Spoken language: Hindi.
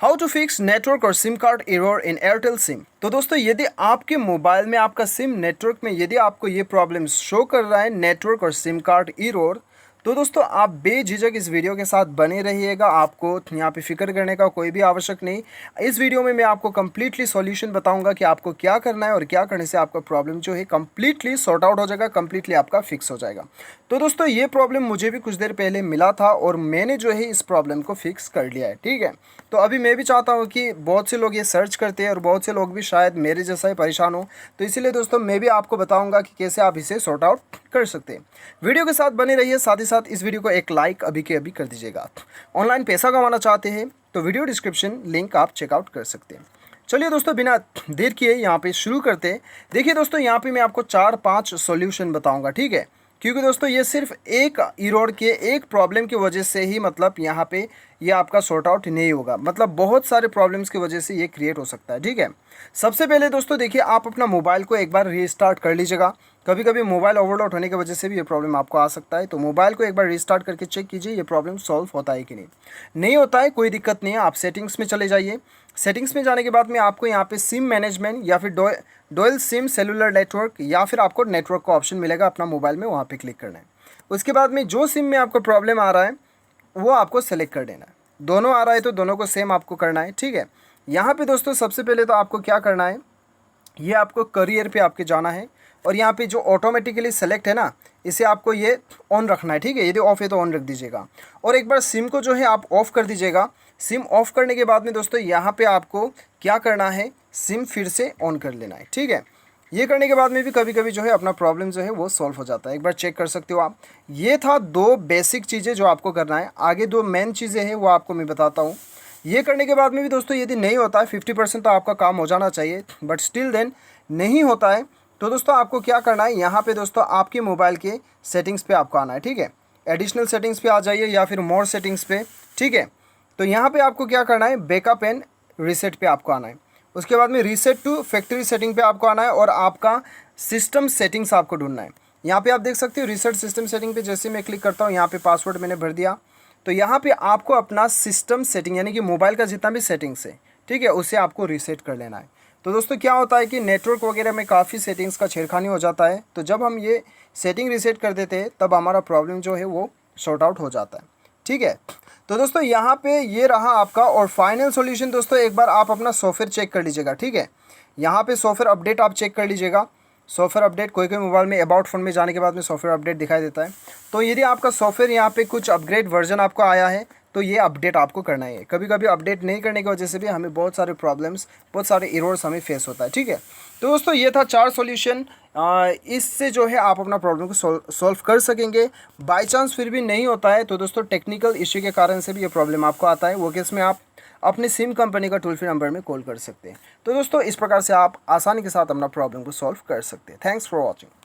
हाउ टू फिक्स नेटवर्क और SIM card error in Airtel SIM. तो दोस्तों यदि आपके मोबाइल में आपका सिम नेटवर्क में यदि आपको ये प्रॉब्लम शो कर रहा है नेटवर्क और सिम कार्ड एरर, तो दोस्तों आप बेझिझक इस वीडियो के साथ बने रहिएगा। आपको यहाँ पे फिक्र करने का कोई भी आवश्यक नहीं। इस वीडियो में मैं आपको कम्प्लीटली सॉल्यूशन बताऊंगा कि आपको क्या करना है और क्या करने से आपका प्रॉब्लम जो है कम्प्लीटली सॉर्ट आउट हो जाएगा, कम्प्लीटली आपका फिक्स हो जाएगा। तो दोस्तों ये प्रॉब्लम मुझे भी कुछ देर पहले मिला था और मैंने जो है इस प्रॉब्लम को फिक्स कर लिया है। ठीक है, तो अभी मैं भी चाहता हूँ कि बहुत से लोग ये सर्च करते हैं और बहुत से लोग भी शायद मेरे जैसा ही परेशान हो, तो इसीलिए दोस्तों मैं भी आपको बताऊंगा कि कैसे आप इसे सॉर्ट आउट कर सकते हैं। वीडियो के साथ बने रहिए, साथ ही साथ इस वीडियो को एक लाइक अभी के अभी कर दीजिएगा। ऑनलाइन पैसा कमाना चाहते हैं तो वीडियो डिस्क्रिप्शन लिंक आप चेकआउट कर सकते हैं। चलिए दोस्तों बिना देर किए यहाँ पे शुरू करते हैं। देखिए दोस्तों यहाँ पे मैं आपको 4-5 सॉल्यूशन बताऊंगा, ठीक है, क्योंकि दोस्तों ये सिर्फ एक एरर के एक प्रॉब्लम की वजह से ही मतलब यहाँ पे ये आपका सॉर्ट आउट नहीं होगा, मतलब बहुत सारे प्रॉब्लम्स की वजह से ये क्रिएट हो सकता है। ठीक है, सबसे पहले दोस्तों देखिए आप अपना मोबाइल को एक बार रीस्टार्ट कर लीजिएगा। कभी कभी मोबाइल ओवरलोड होने की वजह से भी ये प्रॉब्लम आपको आ सकता है, तो मोबाइल को एक बार रीस्टार्ट करके चेक कीजिए ये प्रॉब्लम सॉल्व होता है कि नहीं होता है कोई दिक्कत नहीं है। आप सेटिंग्स में चले जाइए। सेटिंग्स में जाने के बाद में आपको यहाँ पे सिम मैनेजमेंट या फिर डोयल सिम सेलुलर नेटवर्क या फिर आपको नेटवर्क का ऑप्शन मिलेगा अपना मोबाइल में, वहाँ पे क्लिक करना है। उसके बाद में जो सिम में आपको प्रॉब्लम आ रहा है वो आपको सेलेक्ट कर देना है। दोनों आ रहा है तो दोनों को सेम आपको करना है। ठीक है, यहाँ पे दोस्तों सबसे पहले तो आपको क्या करना है, ये आपको करियर पे आपके जाना है और यहाँ पे जो ऑटोमेटिकली सेलेक्ट है ना, इसे आपको ये ऑन रखना है। ठीक है, यदि ऑफ है तो ऑन रख दीजिएगा और एक बार सिम को जो है आप ऑफ़ कर दीजिएगा। सिम ऑफ करने के बाद में दोस्तों यहाँ पे आपको क्या करना है, सिम फिर से ऑन कर लेना है। ठीक है, ये करने के बाद में भी कभी कभी जो है अपना प्रॉब्लम जो है वो सॉल्व हो जाता है, एक बार चेक कर सकते हो आप। ये था 2 बेसिक चीज़ें जो आपको करना है। आगे 2 मेन चीज़ें हैं वो आपको मैं बताता हूँ। ये करने के बाद में भी दोस्तों यदि नहीं होता है 50% तो आपका काम हो जाना चाहिए, बट स्टिल देन नहीं होता है तो दोस्तों आपको क्या करना है, यहाँ पे दोस्तों आपके मोबाइल के सेटिंग्स पे आपको आना है। ठीक है, एडिशनल सेटिंग्स पे आ जाइए या फिर मोर सेटिंग्स पे। ठीक है, तो यहाँ पे आपको क्या करना है, बैकअप एंड रीसेट पे आपको आना है। उसके बाद में रीसेट टू फैक्ट्री सेटिंग पे आपको आना है और आपका सिस्टम सेटिंग्स आपको ढूंढना है। यहाँ पे आप देख सकते हो रीसेट सिस्टम सेटिंग पे जैसे मैं क्लिक करता हूँ, यहाँ पे पासवर्ड मैंने भर दिया, तो यहाँ पे आपको अपना सिस्टम सेटिंग यानी कि मोबाइल का जितना भी सेटिंग्स है, ठीक है, उसे आपको रीसेट कर लेना है। तो दोस्तों क्या होता है कि नेटवर्क वगैरह में काफ़ी सेटिंग्स का छेड़खानी हो जाता है, तो जब हम ये सेटिंग रीसेट कर देते हैं तब हमारा प्रॉब्लम जो है वो सॉर्ट आउट हो जाता है। ठीक है, तो दोस्तों यहाँ पे ये रहा आपका और फाइनल सॉल्यूशन। दोस्तों एक बार आप अपना सॉफ्टवेयर चेक कर लीजिएगा। ठीक है, यहाँ पे सॉफ्टवेयर अपडेट आप चेक कर लीजिएगा। सॉफ्टवेयर अपडेट कोई मोबाइल में अबाउट फोन में जाने के बाद में सॉफ्टवेयर अपडेट दिखाई देता है, तो यदि आपका सॉफ्टवेयर यहाँ पे कुछ अपग्रेड वर्जन आपको आया है तो ये अपडेट आपको करना है। कभी कभी अपडेट नहीं करने की वजह से भी हमें बहुत सारे प्रॉब्लम्स, बहुत सारे एरर्स हमें फेस होता है। ठीक है, तो दोस्तों ये था 4 सॉल्यूशन। इससे जो है आप अपना प्रॉब्लम को सॉल्व कर सकेंगे। बाय चांस फिर भी नहीं होता है तो दोस्तों टेक्निकल इश्यू के कारण से भी ये प्रॉब्लम आपको आता है, वो केस में आप अपने सिम कंपनी का टोल फ्री नंबर में कॉल कर सकते हैं। तो दोस्तों इस प्रकार से आप आसानी के साथ अपना प्रॉब्लम को सॉल्व कर सकते हैं। Thanks for watching.